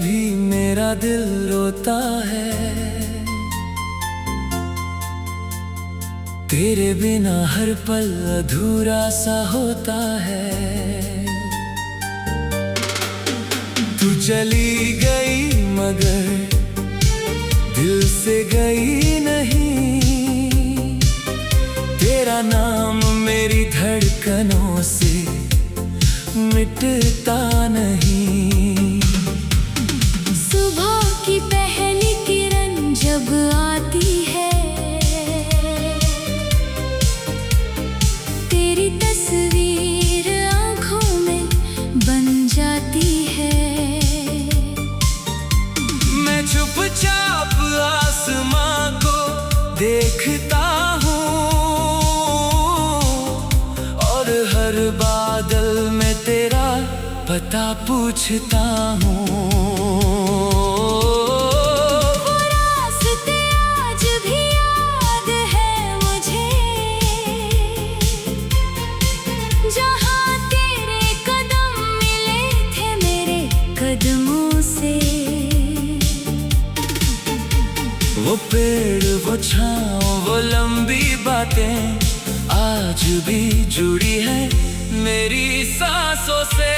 भी मेरा दिल रोता है। तेरे बिना हर पल अधूरा सा होता है। तू चली गई मगर दिल से गई नहीं। तेरा नाम मेरी धड़कनों से मिटता नहीं। सुबह की पहली किरण जब आती है, तेरी तस्वीर आँखों में बन जाती है। मैं चुपचाप आसमां को देखता हूँ और हर बादल में तेरा पता पूछता हूँ। वो रास्ते आज भी याद है मुझे, जहाँ तेरे कदम मिले थे मेरे कदमों से। वो पेड़, वो छाँव, वो लंबी बातें आज भी जुड़ी है मेरी सांसों से।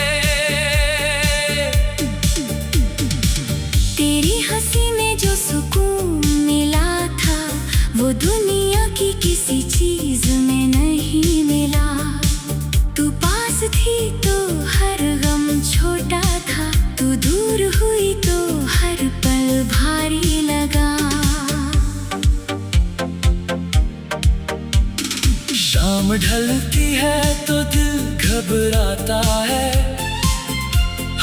तेरी हंसी में जो सुकून मिला था, वो दुनिया की किसी चीज में नहीं मिला। तू पास थी तो हर गम छोटा था, तू दूर हुई तो हर पल भारी लगा। शाम ढलती है तो दिल घबराता है।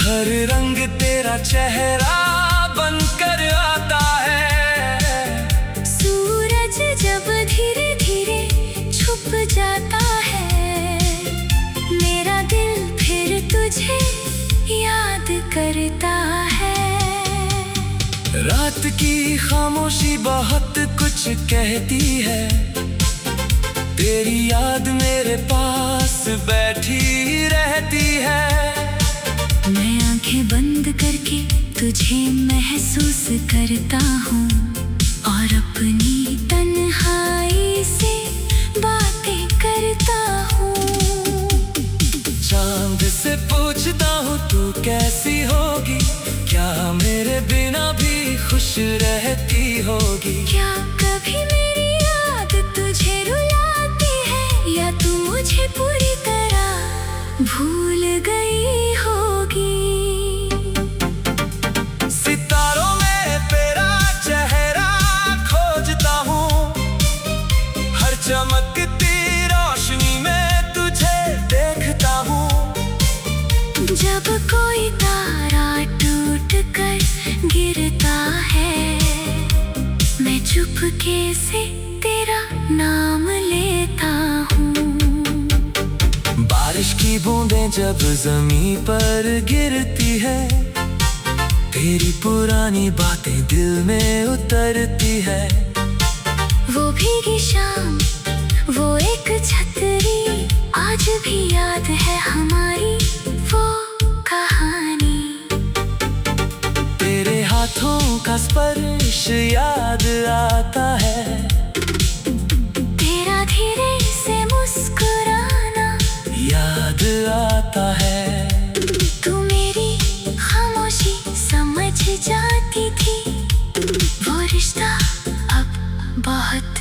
हर रंग तेरा चेहरा बनकर आता है। सूरज जब धीरे धीरे छुप जाता है, मेरा दिल फिर तुझे याद करता है। रात की खामोशी बहुत कुछ कहती है। तेरी याद मेरे पास बैठी रहती है। मैं आंखें बंद करके तुझे महसूस करता हूँ और अपनी तन्हाई से बातें करता हूँ। चांद से पूछता हूँ तू कैसी होगी, क्या मेरे बिना भी खुश रहती होगी। क्या कभी मेरी याद तुझे रुलाती है, या तू मुझे पूरी तरह भूल गई होगी। सितारों में तेरा चेहरा खोजता हूँ, हर चमकती रोशनी में तुझे देखता हूँ। जब कोई तारा टूट कर गिरता है, मैं चुपके से तेरा नाम लेता हूँ। बारिश की बूंदें जब जमीन पर गिरती है, तेरी पुरानी बातें दिल में उतरती है। वो भीगी शाम, वो एक छतरी, आज भी याद है हमारी वो कहानी। तेरे हाथों का स्पर्श याद आता है। तेरा धीरे से मुस्कुराना याद आता है। तू मेरी खामोशी समझ जाती थी, वो रिश्ता अब बहुत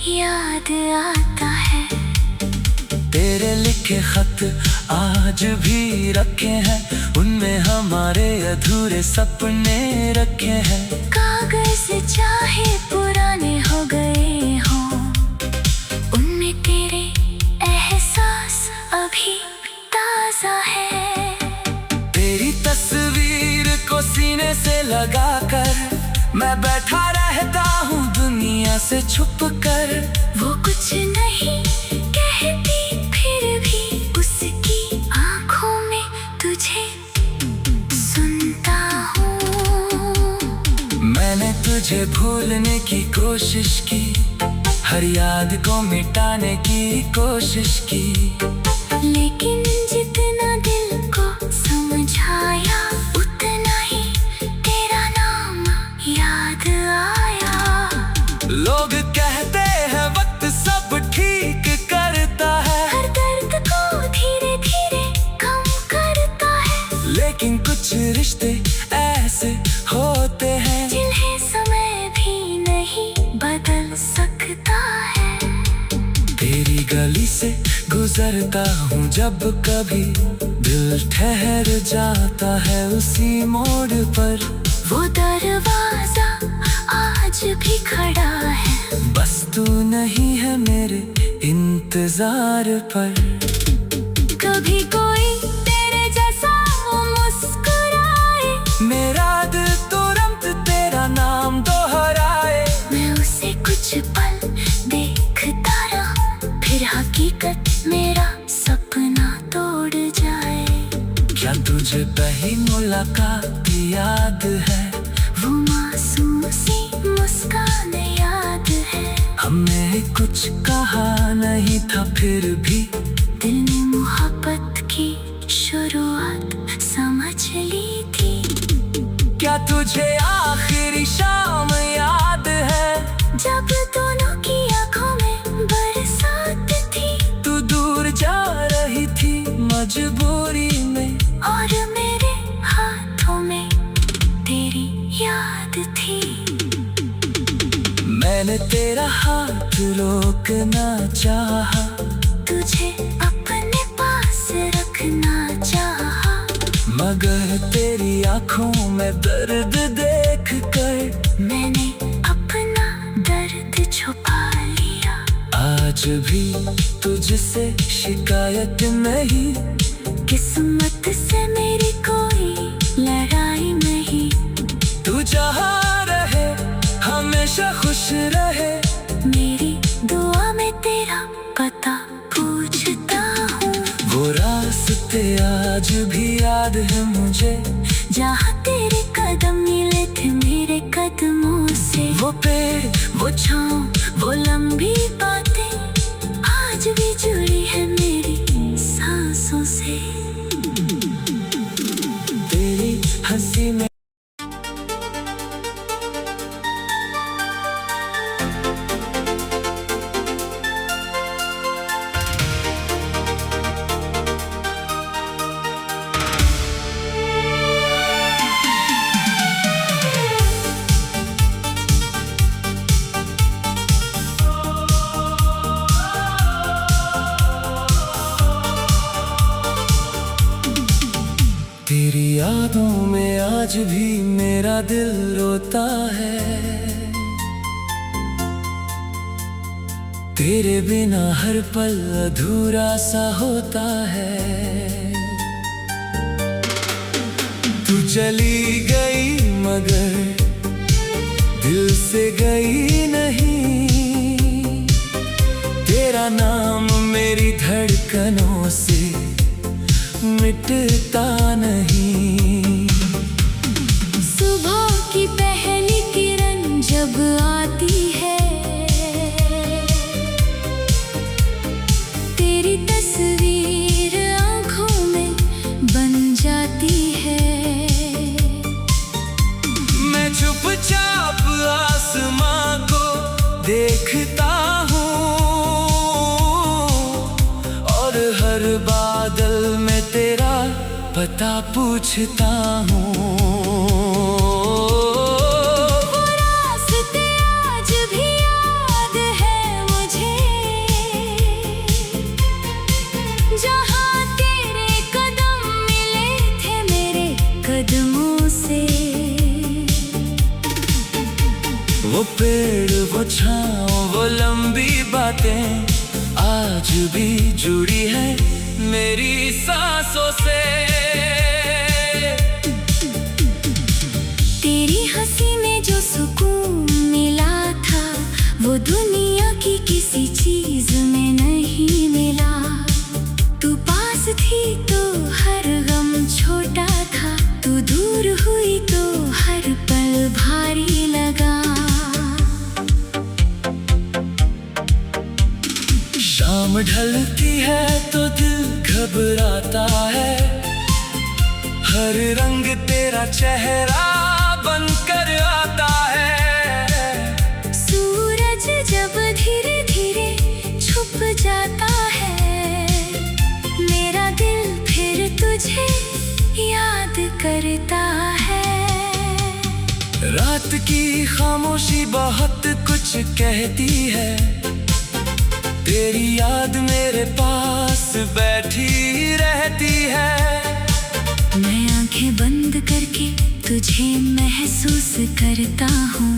याद आता है। तेरे लिखे खत आज भी रखे हैं, उनमें हमारे अधूरे सपने रखे हैं। कागज चाहे पुराने हो गए हों, उनमें तेरे एहसास अभी ताजा है। तेरी तस्वीर को सीने से लगाकर मैं बैठा रहता हूँ दुनिया से छुप कर। वो कुछ नहीं कहती फिर भी उसकी आंखों में तुझे सुनता हूँ। मैंने तुझे भूलने की कोशिश की, हर याद को मिटाने की कोशिश की, लेकिन जितना दिल को समझाया उतना ही करता हूँ जब कभी दिल ठहर जाता है उसी मोड़ पर। वो दरवाजा आज भी खड़ा है, बस तू नहीं है मेरे इंतजार पर। कभी कोई तेरे जैसा वो मुस्कुराए, मेरा दिल तुरंत तेरा नाम दोहराए। मैं उसे कुछ पल देखता रहूं, फिर हकीकत मेरा सपना तोड़ जाए। क्या तुझे पहली मुलाकात याद है? वो मासूम सी मुस्कान याद है। हमने कुछ कहा नहीं था फिर भी दिल ने मोहब्बत की शुरुआत समझ ली थी। क्या तुझे आखिरी शाम याद है? जब दोनों की आंखों में बरसात थी, तू दूर जा रही थी मजबूरी में, और मेरे हाथों में तेरी याद थी। मैंने तेरा हाथ रोकना चाहा, तुझे अपने पास रखना चाहा, मगर तेरी आंखों में दर्द देख कर मैंने अपना दर्द छुपा लिया। आज भी तुझसे शिकायत नहीं, किस्मत से मेरी कोई लड़ाई नहीं। तू जहाँ रहे हमेशा खुश रहे, मेरी दुआ में तेरा पता पूछता हूँ। वो रास्ते आज भी याद है मुझे, जहाँ तेरे कदम मिले थे मेरे कदमों से। वो पेड़, वो छाँव, वो लंबी बातें आज भी जुड़ी है मेरी सांसों से। तेरी हंसी में तेरी यादों में आज भी मेरा दिल रोता है। तेरे बिना हर पल अधूरा सा होता है। तू चली गई मगर दिल से गई नहीं, तेरा नाम मेरी धड़कनों से मिटता नहीं। सुबह की पहली किरण जब आती है, तेरी तस्वीर आंखों में बन जाती है। मैं चुपचाप आसमां को देखता हूँ, और हर बादल में तेरा पता पूछता हूँ। वो रास्ते आज भी याद है मुझे, जहाँ तेरे कदम मिले थे मेरे कदमों से। वो पेड़, वो छाँव, वो लंबी बातें आज भी जुड़ी है मेरी सांसों से। तेरी हंसी में जो सुकून मिला था, वो दुनिया की किसी चीज में नहीं मिला। तू पास थी तो हर गम छोटा था, तू दूर हुई तो हर पल भारी लगा। शाम ढलती है तो दिल घबराता है, हर रंग तेरा चेहरा बनकर आता है। सूरज जब धीरे धीरे छुप जाता है, मेरा दिल फिर तुझे याद करता है। रात की खामोशी बहुत कुछ कहती है, तेरी याद मेरे पास बैठी रहती है। मैं आंखें बंद करके तुझे महसूस करता हूँ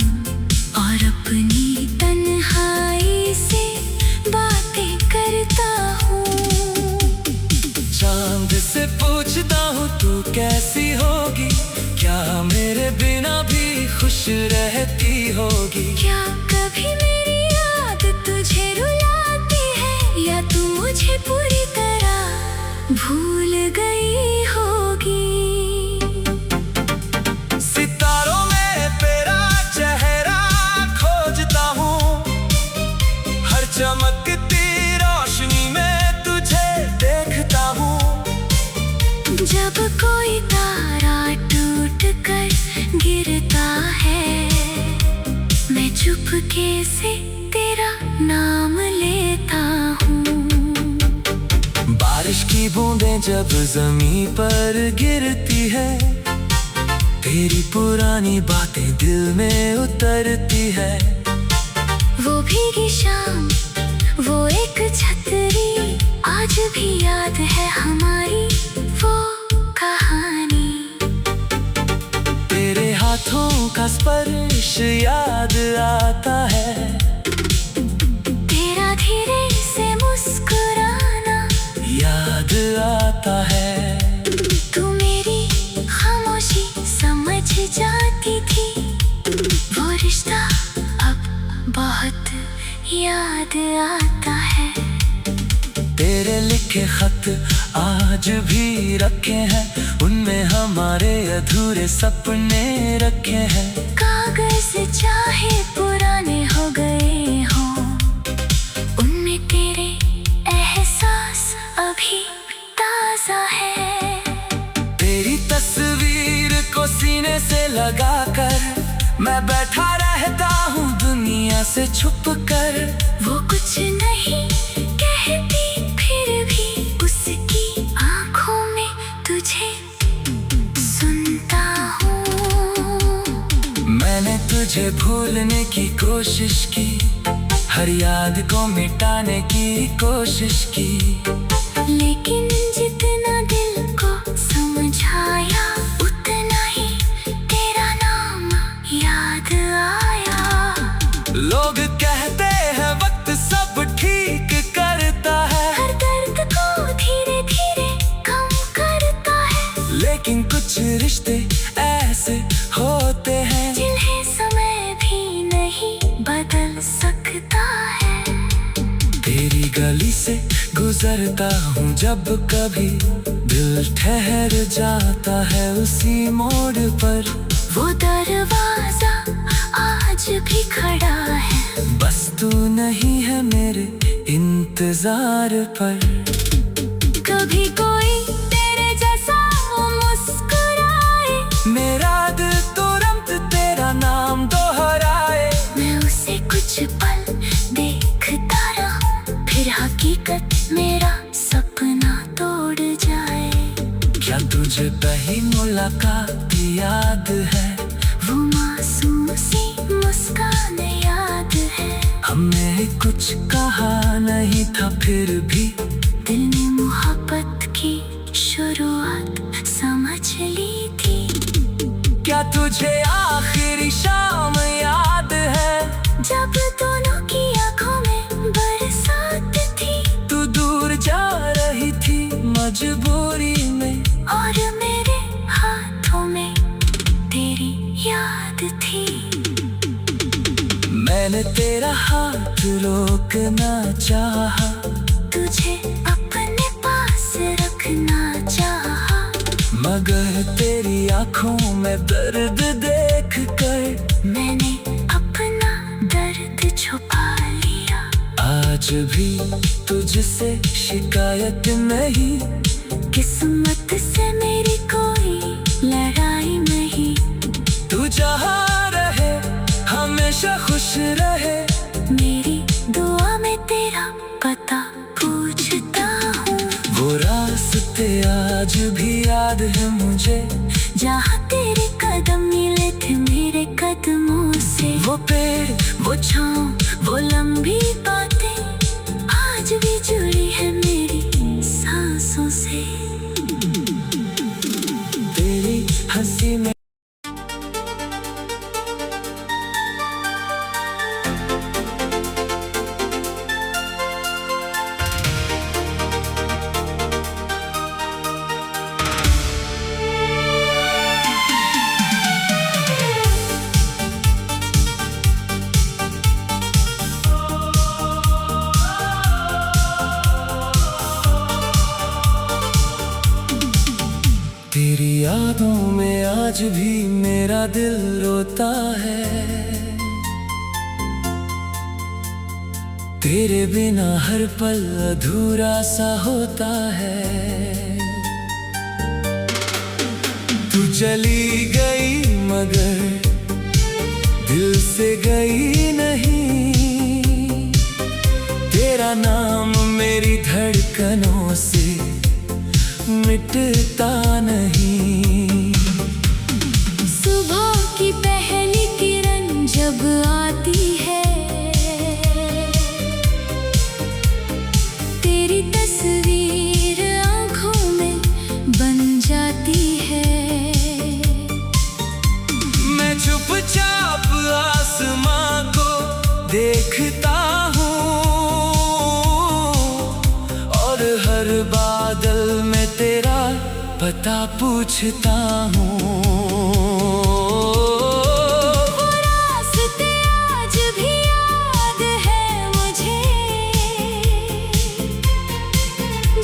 और अपनी तन्हाई से बातें करता हूँ। चांद से पूछता हूँ तू कैसी होगी, क्या मेरे बिना भी खुश रहती होगी। क्या कभी मेरी याद तुझे रुलाती है या तू मुझे पूरी तरह भूल गई होगी। सितारों में तेरा चेहरा खोजता हूँ, हर चमकती रोशनी में तुझे देखता हूँ। जब कोई तारा टूट कर गिरता है, मैं चुपके से तेरा नाम लेता हूँ। बारिश की बूंदें जब जमीन पर गिरती है, तेरी पुरानी बातें दिल में उतरती है। वो भीगी शाम, वो एक छतरी, आज भी याद है हमारी वो कहानी। तेरे हाथों का स्पर्श याद आता है, तेरा धीरे से मुस्कुराना याद आता है। तू मेरी खामोशी समझ जाती थी, वो रिश्ता अब बहुत याद आता है। तेरे लिखे खत आज भी रखे हैं, उनमें हमारे अधूरे सपने रखे हैं। कागज चाहे पुराने हो गए हों, उनमें तेरे एहसास अभी ताजा है। तेरी तस्वीर को सीने से लगाकर मैं बैठा रहता हूँ दुनिया से छुप कर। वो कुछ नहीं कहती फिर भी उसकी आंखों में तुझे सुनता हूँ। मैंने तुझे भूलने की कोशिश की, हर याद को मिटाने की कोशिश की, लेकिन जितना दिल को समझाया उतना ही तेरा नाम याद आया। लोग कहते हैं वक्त सब ठीक करता है, हर दर्द को धीरे धीरे कम करता है, लेकिन कुछ रिश्ते ऐसे होते हैं जिन्हें समय भी नहीं बदल सकता है। तेरी गली से गुजरता हूँ जब कभी, दिल ठहर जाता है उसी मोड़ पर। वो दरवाजा आज भी खड़ा है, बस तू नहीं है मेरे इंतजार पर। कभी कोई तेरे जैसा मुस्कुराए, मेरा दिल तुरंत तेरा नाम दोहराए। मैं उसे कुछ पल देखता रहूं, फिर हकीकत मेरा सपना तोड़ जाए। क्या तुझे पहली मुलाकात याद है, वो मासूम सी मुस्कान याद है। हमने कुछ कहा नहीं था फिर भी दिल ने मोहब्बत की शुरुआत समझ ली थी। क्या तुझे आखिरी शाम याद है, जब दोनों की आंखों में बरसात थी। तू दूर जा रही थी मजबूरी में, और मेरे हाथों में तेरी याद थी। मैंने तेरा हाथ रोकना चाहा, तुझे अपने पास रखना चाहा, मगर तेरी आंखों में दर्द देख कर मैंने अपना दर्द छुपा लिया। आज भी तुझसे शिकायत नहीं, किस्मत से मेरी कोई लड़ाई नहीं। तू जहाँ रहे हमेशा खुश रहे, मेरी दुआ में तेरा पता पूछता हूँ। वो रास्ते आज भी याद है मुझे, जहाँ तेरे कदम मिले थे मेरे कदमों से। वो पेड़ वो छाँव, वो लंबी बातें मेरा दिल रोता है। तेरे बिना हर पल अधूरा सा होता है। तू चली गई मगर दिल से गई नहीं। तेरा नाम मेरी धड़कनों से मिटता नहीं। सुबह की पहली किरण जब आती है, तेरी तस्वीर आंखों में बन जाती है। मैं चुपचाप आसमां को देखता हूँ और हर बादल में तेरा पता पूछता हूँ। वो रास्ते आज भी याद है मुझे,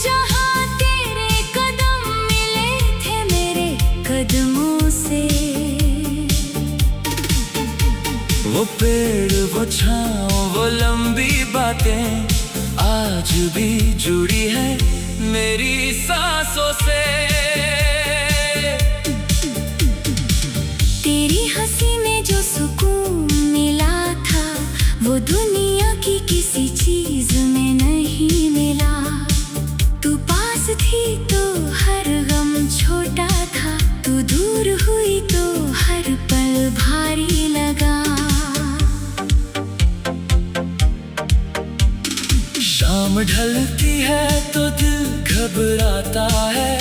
जहाँ तेरे कदम मिले थे मेरे कदमों से। वो पेड़, वो छाँव, वो लंबी बातें आज भी जुड़ी है मेरी सांसों से। तेरी हंसी में जो सुकून मिला था, वो दुनिया की किसी चीज में नहीं मिला। तू पास थी तो हर गम छोटा था, तू दूर हुई तो हर पल भारी लगा। शाम ढलती है तो दिल घबराता है।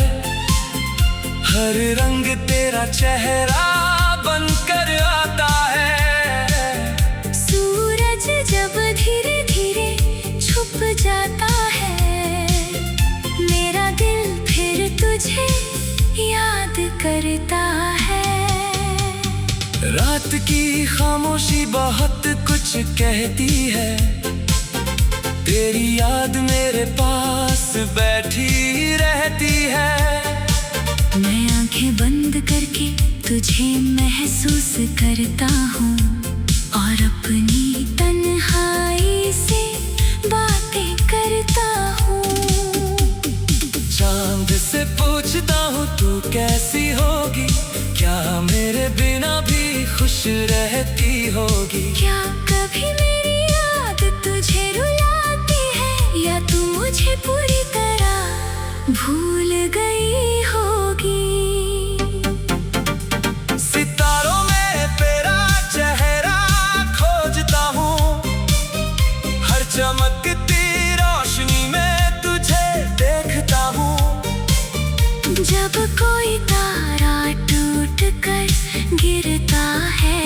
हर रंग तेरा चेहरा बनकर आता है। सूरज जब धीरे धीरे छुप जाता है, मेरा दिल फिर तुझे याद करता है। रात की खामोशी बहुत कुछ कहती है। तेरी याद मेरे पास बैठी रहती है। मैं आंखें बंद करके तुझे महसूस करता हूँ और अपनी तन्हाई से बातें करता हूँ। चांद से पूछता हूँ तू कैसी होगी, क्या मेरे बिना भी खुश रहती होगी। क्या कभी मेरी याद तुझे रुलाती है, या तू मुझे पूरी तरह भूल गई होगी। सितारों में तेरा चेहरा खोजता हूँ, हर चमकती रोशनी में तुझे देखता हूँ। जब कोई तारा टूट कर गिरता है,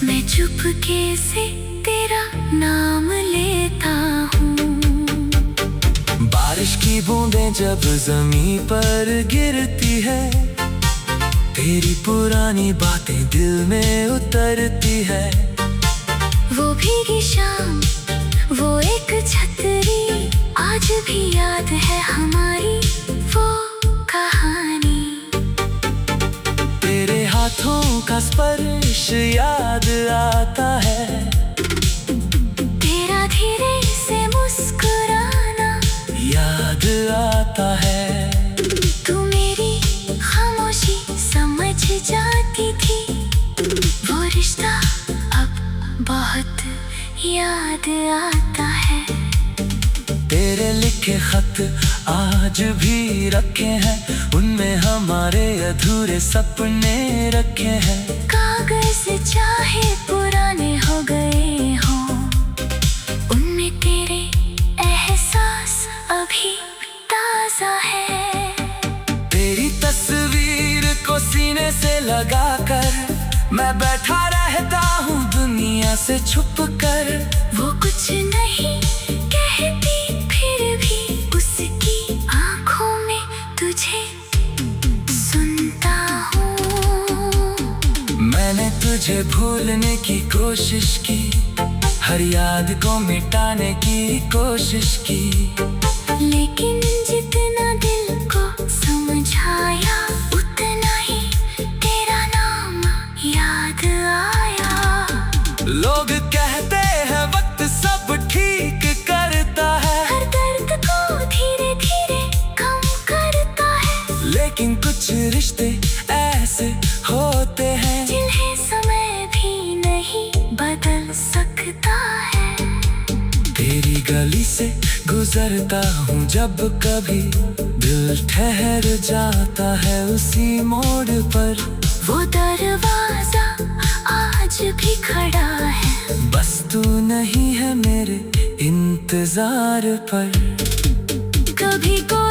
मैं चुपके से तेरा नाम लेता हूँ। बारिश की बूंदें जब जमीन पर गिरती है, तेरी पुरानी बातें दिल में उतरती है। वो भीगी शाम, वो एक छतरी, आज भी याद है हमारी वो कहानी। तेरे हाथों का स्पर्श याद आता है। तेरा धीरे से मुस्कुराना याद आता है। तू मेरी खामोशी समझ जाती थी, वो रिश्ता अब बहुत याद आता है। तेरे लिखे खत आज भी रखे हैं, उनमें हमारे अधूरे सपने रखे हैं। कागज चाहे पुराने हो गए हों, उनमें तेरे एहसास अभी ताजा है। तेरी तस्वीर को सीने से लगाकर मैं बैठा रहता हूँ दुनिया से छुप कर। वो कुछ नहीं कहती फिर भी उसकी आंखों में तुझे सुनता हूँ। मैंने तुझे भूलने की कोशिश की, हर याद को मिटाने की कोशिश की, लेकिन जितना दिल को समझाया उतना ही तेरा नाम गुजरता हूँ जब कभी, दिल ठहर जाता है उसी मोड़ पर। वो दरवाजा आज भी खड़ा है, बस तू नहीं है मेरे इंतजार पर। कभी को